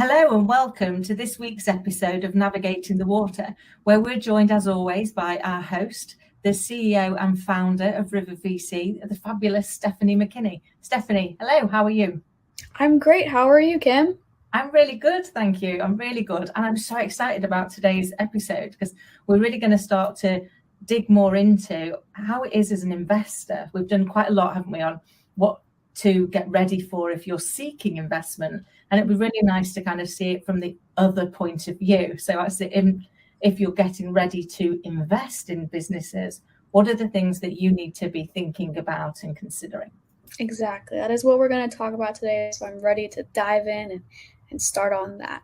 Hello and welcome to this week's episode of Navigating the Water, where we're joined as always by our host, the CEO and founder of River VC, the fabulous Stephanie Mckinney. Stephanie, hello, how are you? I'm great. How are you, Kim? I'm really good, thank you. I'm really good. And I'm so excited about today's episode because we're really going to start to dig more into how it is as an investor. We've done quite a lot, haven't we, on what to get ready for if you're seeking investment. And it'd be really nice to kind of see it from the other point of view. So if you're getting ready to invest in businesses, what are the things that you need to be thinking about and considering? Exactly. That is what we're going to talk about today. So I'm ready to dive in and start on that.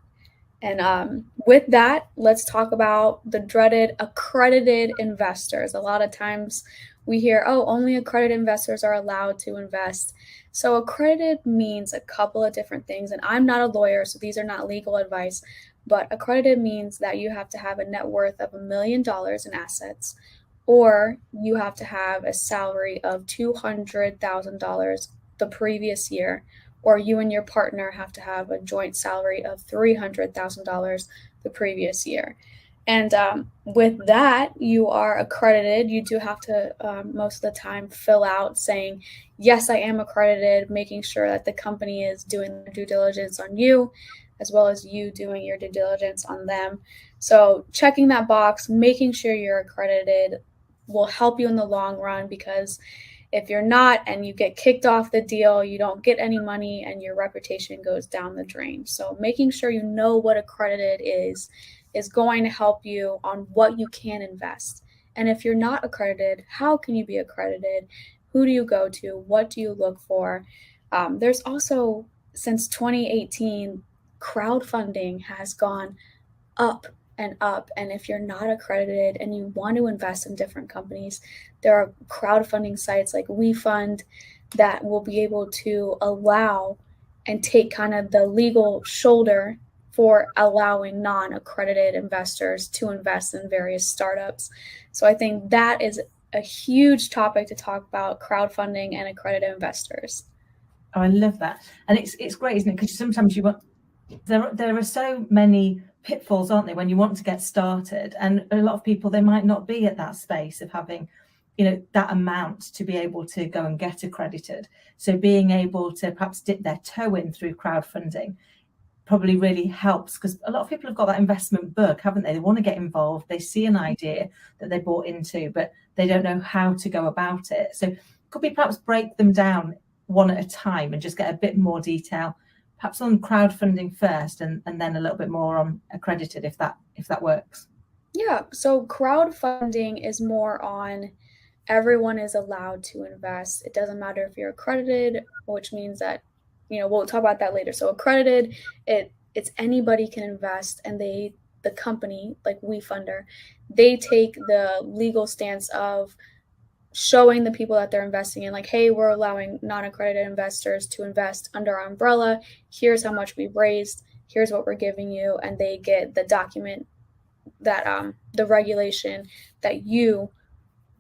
And with that, let's talk about the dreaded accredited investors. A lot of times we hear, oh, only accredited investors are allowed to invest. So accredited means a couple of different things. And I'm not a lawyer, so these are not legal advice. But accredited means that you have to have a net worth of $1 million in assets, or you have to have a salary of $200,000 the previous year, or you and your partner have to have a joint salary of $300,000 the previous year. And with that, you are accredited. You do have to, most of the time, fill out saying, yes, I am accredited, making sure that the company is doing their due diligence on you, as well as you doing your due diligence on them. So checking that box, making sure you're accredited will help you in the long run, because if you're not and you get kicked off the deal, you don't get any money and your reputation goes down the drain. So making sure you know what accredited is going to help you on what you can invest. And if you're not accredited, how can you be accredited? Who do you go to? What do you look for? There's also, since 2018, crowdfunding has gone up and up. And if you're not accredited and you want to invest in different companies, there are crowdfunding sites like WeFund that will be able to allow and take kind of the legal shoulder for allowing non-accredited investors to invest in various startups. So I think that is a huge topic to talk about, crowdfunding and accredited investors. Oh, I love that. And it's great, isn't it? Because sometimes there are so many pitfalls, aren't there, when you want to get started, and a lot of people, they might not be at that space of having that amount to be able to go and get accredited. So being able to perhaps dip their toe in through crowdfunding probably really helps, because a lot of people have got that investment bug, haven't they? They want to get involved, they see an idea that they bought into, but they don't know how to go about it. So could we perhaps break them down one at a time and just get a bit more detail, perhaps on crowdfunding first and then a little bit more on accredited, if that works? Yeah, so crowdfunding is more on everyone is allowed to invest. It doesn't matter if you're accredited, which means that, we'll talk about that later. So accredited, it's anybody can invest, and the company, like WeFunder, they take the legal stance of showing the people that they're investing in, like, hey, we're allowing non-accredited investors to invest under our umbrella. Here's how much we've raised. Here's what we're giving you. And they get the document that the regulation that you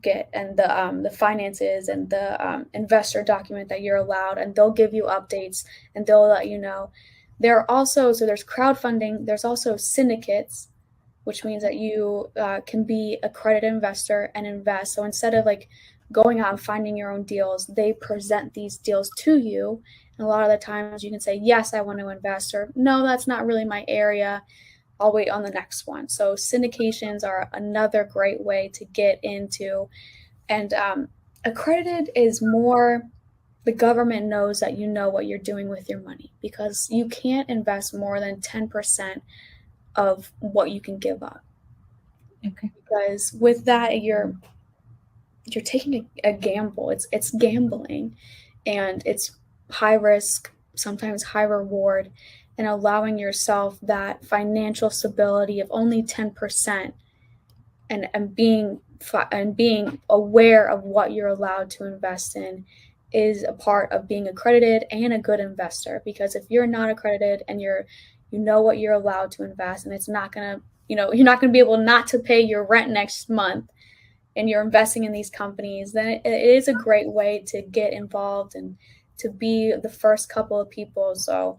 get, and the finances and the investor document that you're allowed, and they'll give you updates and they'll let you know. There's crowdfunding, there's also syndicates, which means that you can be an accredited investor and invest. So instead of like going out and finding your own deals, they present these deals to you. And a lot of the times you can say, yes, I want to invest, or no, that's not really my area, I'll wait on the next one. So syndications are another great way to get into. And accredited is more, the government knows that you know what you're doing with your money, because you can't invest more than 10% of what you can give up. Okay. Because with that, you're taking a gamble. It's gambling, and it's high risk, sometimes high reward, and allowing yourself that financial stability of only 10%, and being aware of what you're allowed to invest in is a part of being accredited and a good investor. Because if you're not accredited and you know what you're allowed to invest, and it's not gonna, you're not gonna be able not to pay your rent next month, and you're investing in these companies, then it is a great way to get involved and to be the first couple of people. So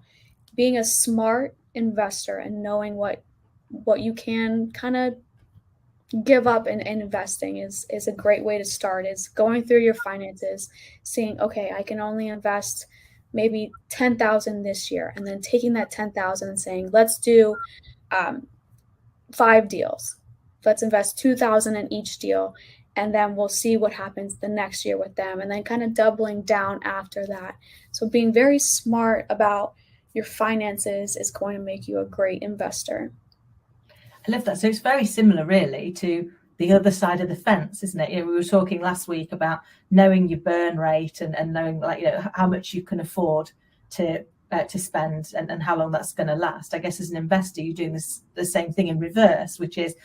being a smart investor and knowing what you can kind of give up in investing is a great way to start. Is going through your finances, seeing, okay, I can only invest maybe 10,000 this year, and then taking that 10,000 and saying, let's do 5 deals. Let's invest 2,000 in each deal, and then we'll see what happens the next year with them, and then kind of doubling down after that. So being very smart about your finances is going to make you a great investor. I love that. So it's very similar, really, to the other side of the fence, isn't it? We were talking last week about knowing your burn rate and knowing, like, how much you can afford to spend and how long that's going to last. I guess as an investor, you're doing the same thing in reverse, which is,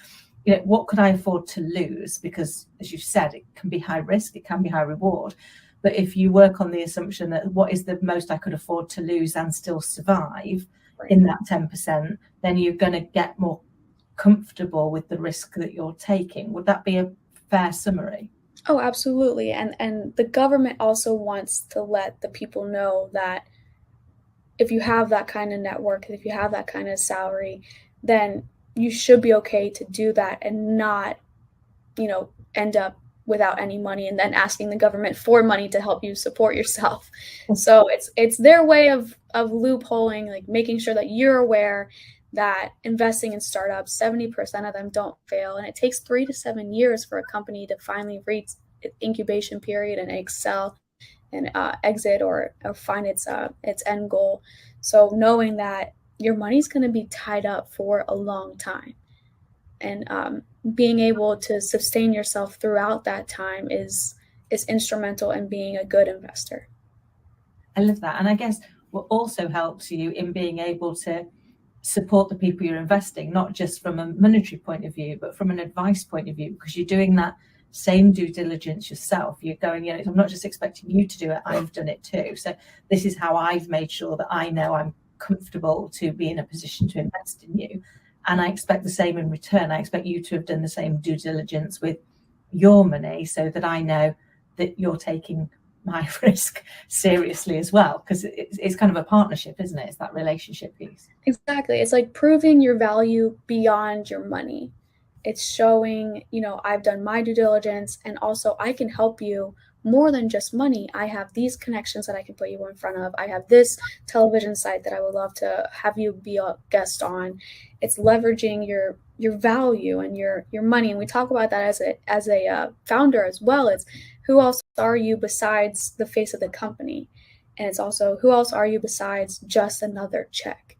what could I afford to lose? Because, as you've said, it can be high risk, it can be high reward. But if you work on the assumption that what is the most I could afford to lose and still survive in that 10%, then you're going to get more comfortable with the risk that you're taking. Would that be a fair summary? Oh, absolutely. And the government also wants to let the people know that if you have that kind of network, if you have that kind of salary, then you should be okay to do that and not, end up without any money and then asking the government for money to help you support yourself. So it's their way of loopholing, like making sure that you're aware that investing in startups, 70% of them don't fail. And it takes 3 to 7 years for a company to finally reach its incubation period and excel and exit or find its end goal. So knowing that your money's going to be tied up for a long time, and being able to sustain yourself throughout that time is instrumental in being a good investor. I love that. And I guess what also helps you in being able to support the people you're investing, not just from a monetary point of view, but from an advice point of view, because you're doing that same due diligence yourself. You're going, I'm not just expecting you to do it, I've done it too. So this is how I've made sure that I know I'm comfortable to be in a position to invest in you. And I expect the same in return. I expect you to have done the same due diligence with your money so that I know that you're taking my risk seriously as well, because it's kind of a partnership, isn't it? It's that relationship piece. Exactly. It's like proving your value beyond your money. It's showing, I've done my due diligence, and also I can help you more than just money. I have these connections that I can put you in front of. I have this television site that I would love to have you be a guest on. It's leveraging your value and your money. And we talk about that as a founder as well. It's who else are you besides the face of the company? And it's also, who else are you besides just another check?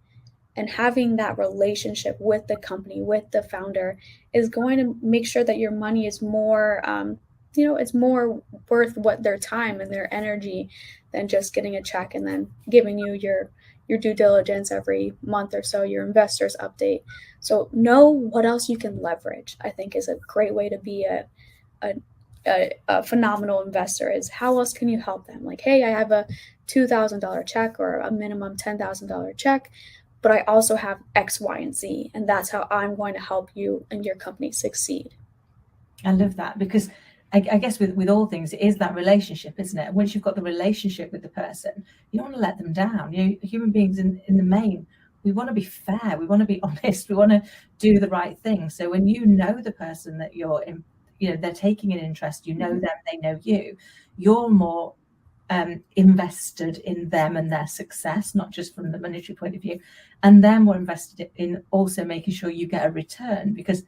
And having that relationship with the company, with the founder, is going to make sure that your money is more, it's more worth what their time and their energy than just getting a check and then giving you your due diligence every month or so, your investors update. So know what else you can leverage, I think, is a great way to be a phenomenal investor. Is how else can you help them? Like, hey, I have a $2,000 check or a minimum $10,000 check, but I also have X, Y, and Z, and that's how I'm going to help you and your company succeed. I love that, because I guess with all things, it is that relationship, isn't it? And once you've got the relationship with the person, you don't want to let them down. Human beings in the main, we want to be fair, we want to be honest, we want to do the right thing. So when you know the person that you're in, they're taking an interest, them, they know you're more invested in them and their success, not just from the monetary point of view, and they're more invested in also making sure you get a return, because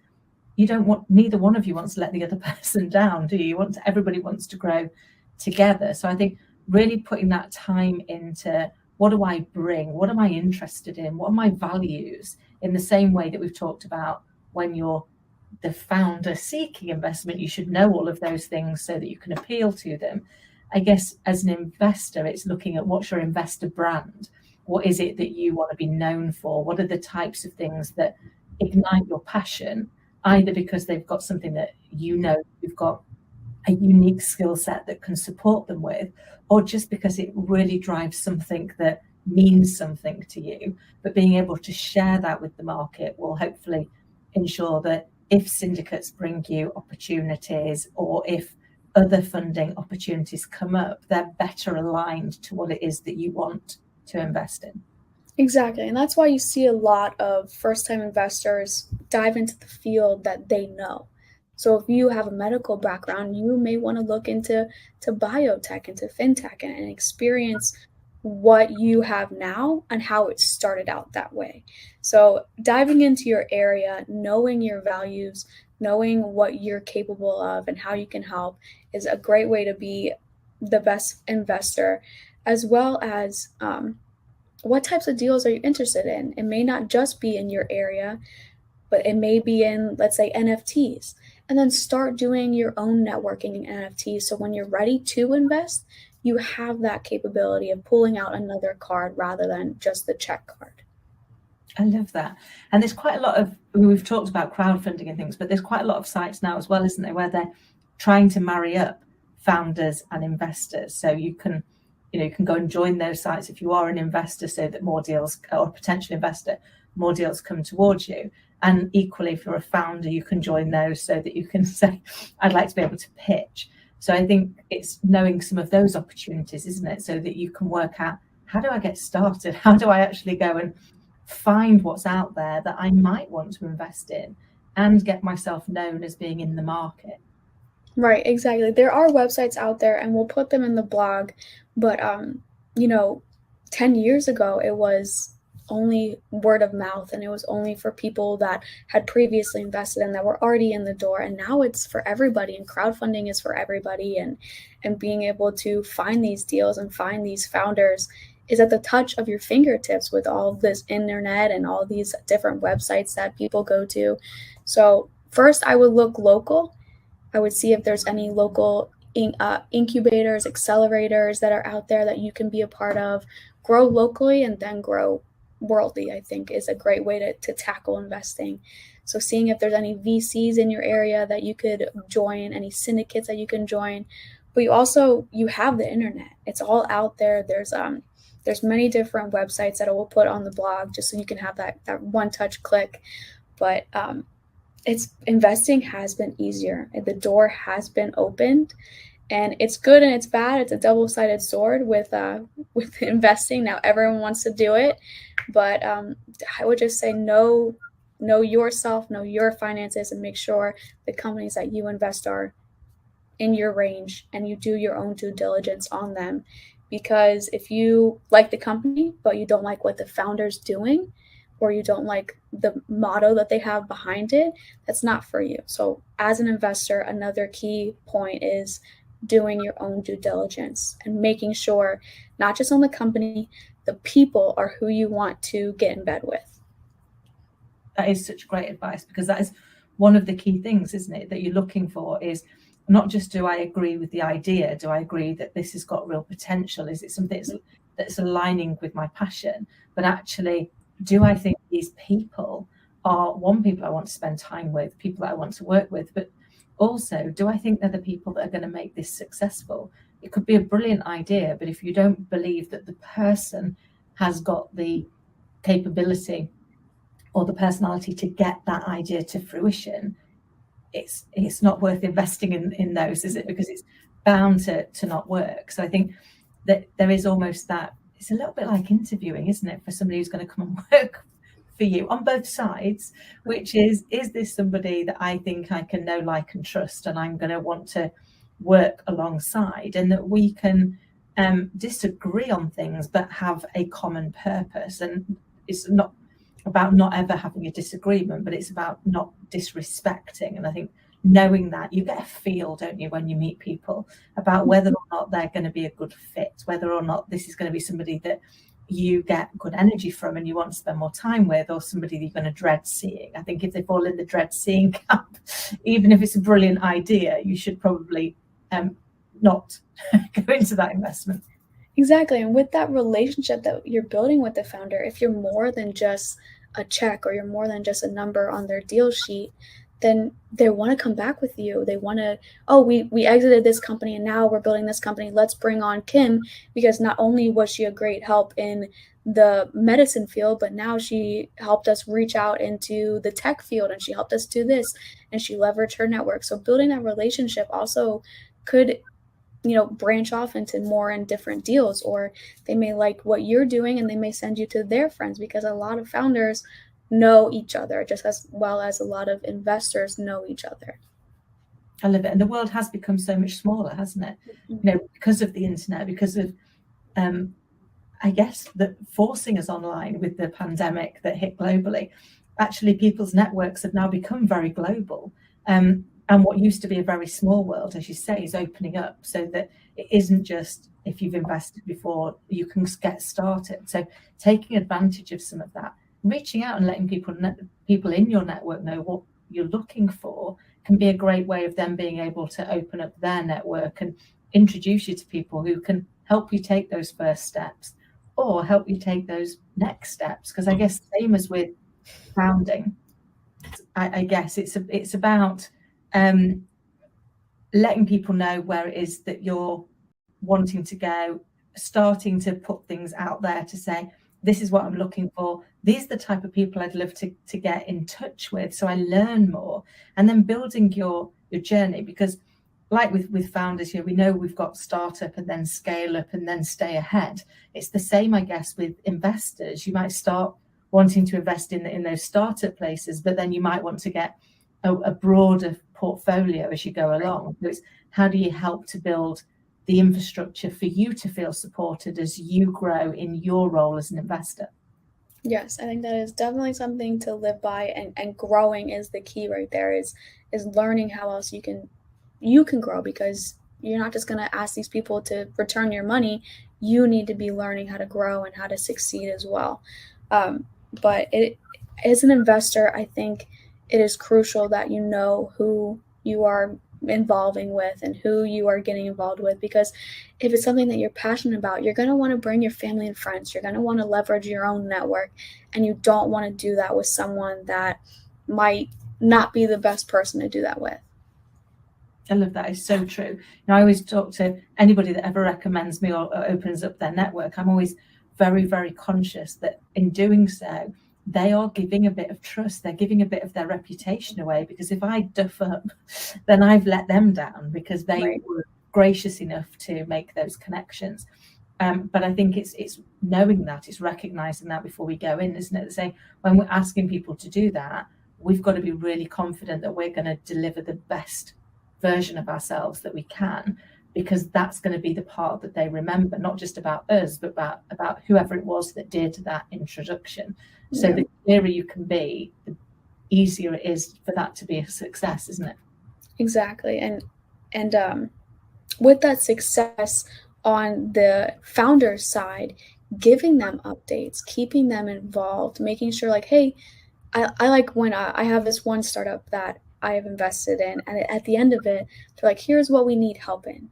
neither one of you wants to let the other person down, do you? Everybody wants to grow together. So I think really putting that time into, what do I bring? What am I interested in? What are my values? In the same way that we've talked about, when you're the founder seeking investment, you should know all of those things so that you can appeal to them. I guess as an investor, it's looking at, what's your investor brand? What is it that you want to be known for? What are the types of things that ignite your passion, either because they've got something that you've got a unique skill set that can support them with, or just because it really drives something that means something to you. But being able to share that with the market will hopefully ensure that if syndicates bring you opportunities, or if other funding opportunities come up, they're better aligned to what it is that you want to invest in. Exactly. And that's why you see a lot of first time investors dive into the field that they know. So if you have a medical background, you may want to look into biotech, into fintech, and experience what you have now and how it started out that way. So diving into your area, knowing your values, knowing what you're capable of and how you can help is a great way to be the best investor, as well as what types of deals are you interested in? It may not just be in your area, but it may be in, let's say, NFTs. And then start doing your own networking in NFTs. So when you're ready to invest, you have that capability of pulling out another card rather than just the check card. I love that. And there's quite a lot of, we've talked about crowdfunding and things, but there's quite a lot of sites now as well, isn't there, where they're trying to marry up founders and investors. So you can go and join those sites if you are an investor, so that more deals, or a potential investor, more deals come towards you. And equally, if you're a founder, you can join those so that you can say, I'd like to be able to pitch. So I think it's knowing some of those opportunities, isn't it? So that you can work out, how do I get started? How do I actually go and find what's out there that I might want to invest in and get myself known as being in the market? Right, exactly. There are websites out there and we'll put them in the blog, but 10 years ago it was only word of mouth and it was only for people that had previously invested and that were already in the door, and now it's for everybody, and crowdfunding is for everybody, and being able to find these deals and find these founders is at the touch of your fingertips with all of this internet and all these different websites that people go to. So first I would look local. I would see if there's any local incubators, accelerators that are out there that you can be a part of. Grow locally and then grow worldly, I think, is a great way to tackle investing. So seeing if there's any VCs in your area that you could join, any syndicates that you can join. But you have the internet. It's all out there. There's many different websites that I will put on the blog just so you can have that one touch click. But investing has been easier. The door has been opened, and it's good and it's bad. It's a double-sided sword with investing. Now everyone wants to do it, but I would just say know yourself, know your finances, and make sure the companies that you invest are in your range and you do your own due diligence on them. Because if you like the company but you don't like what the founder's doing, or you don't like the motto that they have behind it, that's not for you. So as an investor, another key point is doing your own due diligence and making sure not just on the company, the people are who you want to get in bed with. That is such great advice, because that is one of the key things, isn't it, that you're looking for, is not just, do I agree with the idea? Do I agree that this has got real potential? Is it something that's aligning with my passion? But actually, do I think these people are people I want to spend time with, people that I want to work with? But also, do I think they're the people that are going to make this successful? It could be a brilliant idea, but if you don't believe that the person has got the capability or the personality to get that idea to fruition, it's not worth investing in those, is it? Because it's bound to not work. So I think that there is almost that, it's a little bit like interviewing, isn't it, for somebody who's going to come and work for you on both sides, which is this somebody that I think I can know, like, and trust, and I'm going to want to work alongside, and that we can disagree on things but have a common purpose. And it's not about not ever having a disagreement, but it's about not disrespecting. And I think knowing that, you get a feel, don't you, when you meet people, about whether or not they're going to be a good fit, whether or not this is going to be somebody that you get good energy from and you want to spend more time with, or somebody that you're going to dread seeing. I think if they fall in the dread seeing camp, even if it's a brilliant idea, you should probably not go into that investment. Exactly. And with that relationship that you're building with the founder, if you're more than just a check or you're more than just a number on their deal sheet, then they want to come back with you. They want to, we exited this company and now we're building this company. Let's bring on Kim, because not only was she a great help in the medicine field, but now she helped us reach out into the tech field, and she helped us do this, and she leveraged her network. So building that relationship also could branch off into more and different deals, or they may like what you're doing and they may send you to their friends, because a lot of founders know each other just as well as a lot of investors know each other. I love it. And the world has become so much smaller, hasn't it? Because of the internet, because of, I guess, that forcing us online with the pandemic that hit globally. Actually, people's networks have now become very global. And what used to be a very small world, as you say, is opening up, so that it isn't just if you've invested before, you can get started. So taking advantage of some of that, reaching out and letting people in your network know what you're looking for, can be a great way of them being able to open up their network and introduce you to people who can help you take those first steps or help you take those next steps. Because I guess same as with founding, I guess it's about letting people know where it is that you're wanting to go, starting to put things out there to say, this is what I'm looking for. These are the type of people I'd love to get in touch with, so I learn more. And then building your journey, because like with founders, we know we've got startup and then scale up and then stay ahead. It's the same, I guess, with investors. You might start wanting to invest in those startup places, but then you might want to get a broader portfolio as you go along. So it's how do you help to build the infrastructure for you to feel supported as you grow in your role as an investor? Yes, I think that is definitely something to live by, and growing is the key right there, is learning how else you can grow, because you're not just going to ask these people to return your money. You need to be learning how to grow and how to succeed as well. But as an investor, I think it is crucial that you know who you are involving with and who you are getting involved with, because if it's something that you're passionate about, you're going to want to bring your family and friends. You're going to want to leverage your own network, and you don't want to do that with someone that might not be the best person to do that with. I love that. It's so true. I always talk to anybody that ever recommends me or opens up their network. I'm always very, very conscious that in doing so, they are giving a bit of trust. They're giving a bit of their reputation away, because if I duff up, then I've let them down, because they were gracious enough to make those connections. But I think it's knowing that, it's recognizing that before we go in, isn't it? Saying when we're asking people to do that, we've got to be really confident that we're going to deliver the best version of ourselves that we can, because that's going to be the part that they remember, not just about us, but about whoever it was that did that introduction. So the clearer you can be, the easier it is for that to be a success, isn't it? Exactly. And with that success on the founder's side, giving them updates, keeping them involved, making sure like, hey, I like when I have this one startup that I have invested in, and at the end of it, they're like, here's what we need help in.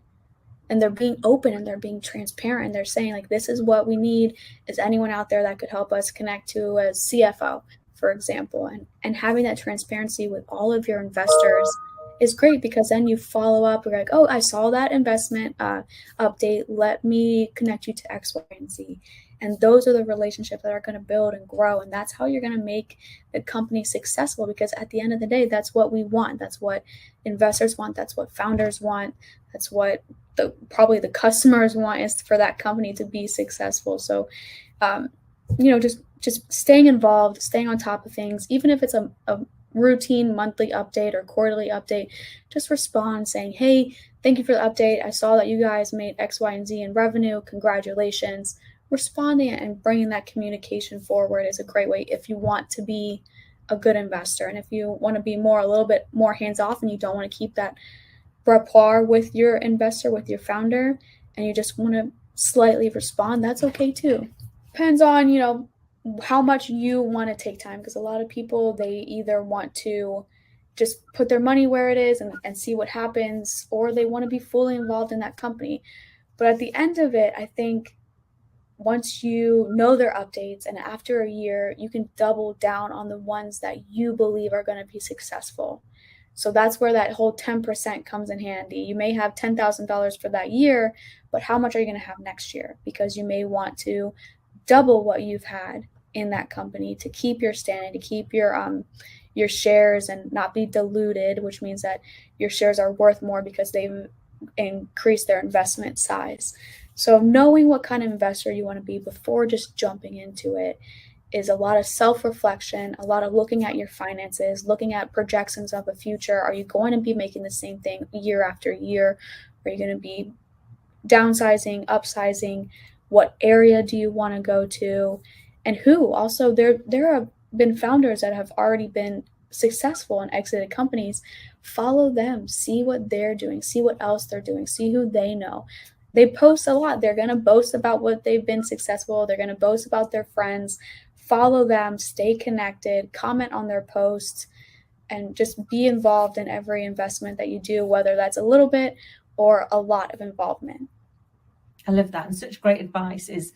And they're being open and they're being transparent. And they're saying like, this is what we need. Is anyone out there that could help us connect to a CFO, for example? And having that transparency with all of your investors is great, because then you follow up. You're like, oh, I saw that investment update. Let me connect you to X, Y, and Z. And those are the relationships that are going to build and grow. And that's how you're going to make the company successful, because at the end of the day, that's what we want. That's what investors want. That's what founders want. That's what probably the customers want, is for that company to be successful. So, just staying involved, staying on top of things, even if it's a routine monthly update or quarterly update, just respond saying, hey, thank you for the update. I saw that you guys made X, Y, and Z in revenue. Congratulations. Responding and bringing that communication forward is a great way if you want to be a good investor. And if you want to be a little bit more hands-off, and you don't want to keep that rapport with your investor, with your founder, and you just want to slightly respond, that's okay too. Depends on, how much you want to take time, because a lot of people, they either want to just put their money where it is and see what happens, or they want to be fully involved in that company. But at the end of it, I think once you know their updates, and after a year, you can double down on the ones that you believe are going to be successful. So that's where that whole 10% comes in handy. You may have $10,000 for that year, but how much are you going to have next year? Because you may want to double what you've had in that company to keep your standing, to keep your shares and not be diluted, which means that your shares are worth more because they've increase their investment size. So knowing what kind of investor you want to be before just jumping into it is a lot of self-reflection, a lot of looking at your finances, looking at projections of the future. Are you going to be making the same thing year after year? Are you going to be downsizing, upsizing? What area do you want to go to? And who? Also, there have been founders that have already been successful and exited companies. Follow them, see what they're doing, see what else they're doing, see who they know. They post a lot. They're going to boast about what they've been successful. They're going to boast about their friends. Follow them, stay connected, comment on their posts, and just be involved in every investment that you do, whether that's a little bit or a lot of involvement. I love that. And such great advice is,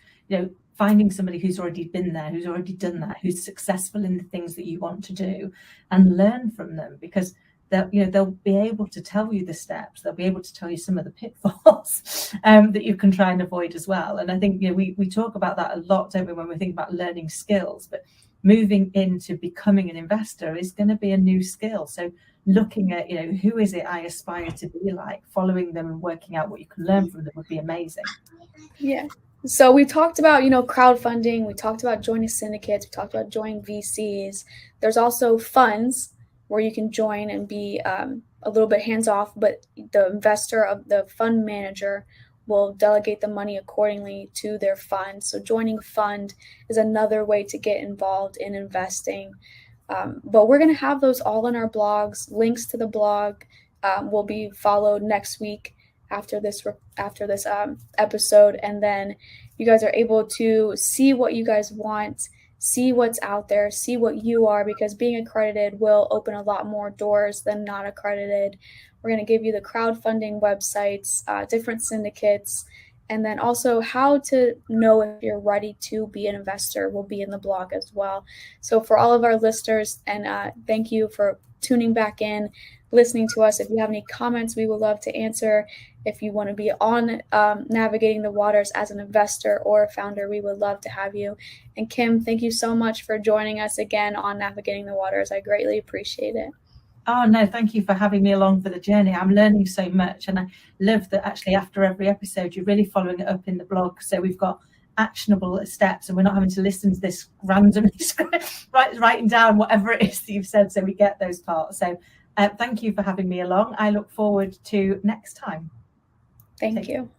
finding somebody who's already been there, who's already done that, who's successful in the things that you want to do, and learn from them, because they'll be able to tell you the steps. They'll be able to tell you some of the pitfalls that you can try and avoid as well. And I think we talk about that a lot, don't we, when we think about learning skills. But moving into becoming an investor is going to be a new skill. So looking at who is it I aspire to be like, following them and working out what you can learn from them would be amazing. Yeah. So we talked about crowdfunding. We talked about joining syndicates. We talked about joining VCs. There's also funds where you can join and be a little bit hands-off, but the investor of the fund manager will delegate the money accordingly to their fund. So joining a fund is another way to get involved in investing. But we're going to have those all in our blogs. Links to the blog will be followed next week after this episode, and then you guys are able to see what you guys want, see what's out there, see what you are, because being accredited will open a lot more doors than not accredited. We're going to give you the crowdfunding websites, different syndicates, and then also how to know if you're ready to be an investor will be in the blog as well. So for all of our listeners, and thank you for tuning back in, listening to us. If you have any comments, we would love to answer. If you want to be on Navigating the Waters as an investor or a founder, we would love to have you. And Kim, thank you so much for joining us again on Navigating the Waters. I greatly appreciate it. Oh, no, thank you for having me along for the journey. I'm learning so much. And I love that actually after every episode, you're really following it up in the blog. So we've got actionable steps and we're not having to listen to this randomly writing down whatever it is that you've said. So we get those parts. So thank you for having me along. I look forward to next time. Thank you.